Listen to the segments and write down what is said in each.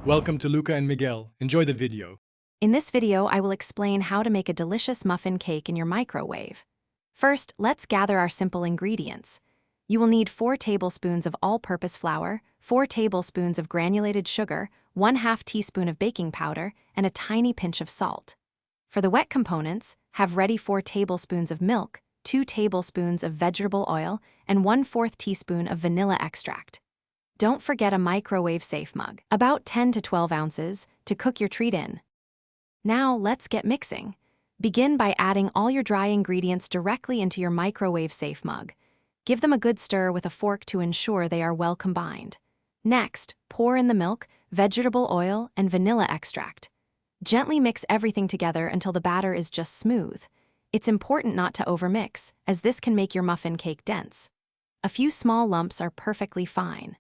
Welcome to Luca and Miguel. Enjoy the video. In this video, I will explain how to make a delicious muffin cake in your microwave. First, let's gather our simple ingredients. You will need 4 tablespoons of all-purpose flour, 4 tablespoons of granulated sugar, 1/2 teaspoon of baking powder, and a tiny pinch of salt. For the wet components, have ready 4 tablespoons of milk, 2 tablespoons of vegetable oil, and 1/4 teaspoon of vanilla extract. Don't forget a microwave-safe mug, about 10 to 12 ounces, to cook your treat in. Now let's get mixing. Begin by adding all your dry ingredients directly into your microwave-safe mug. Give them a good stir with a fork to ensure they are well combined. Next, pour in the milk, vegetable oil, and vanilla extract. Gently mix everything together until the batter is just smooth. It's important not to overmix, as this can make your muffin cake dense. A few small lumps are perfectly fine.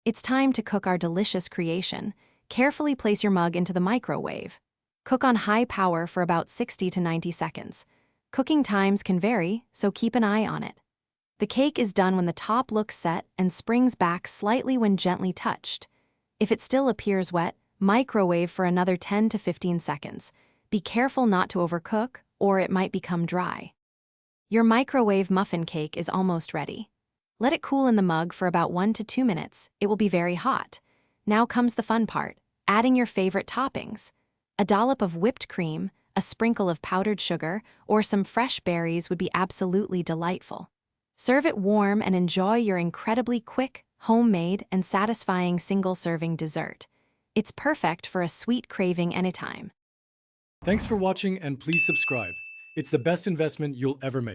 It's time to cook our delicious creation. Carefully place your mug into the microwave. Cook on high power for about 60 to 90 seconds. Cooking times can vary, so keep an eye on it. The cake is done when the top looks set and springs back slightly when gently touched. If it still appears wet, microwave for another 10 to 15 seconds. Be careful not to overcook, or it might become dry. Your microwave muffin cake is almost ready. Let it cool in the mug for about 1 to 2 minutes. It will be very hot. Now comes the fun part, adding your favorite toppings. A dollop of whipped cream, a sprinkle of powdered sugar, or some fresh berries would be absolutely delightful. Serve it warm and enjoy your incredibly quick, homemade, and satisfying single-serving dessert. It's perfect for a sweet craving anytime. Thanks for watching and please subscribe. It's the best investment you'll ever make.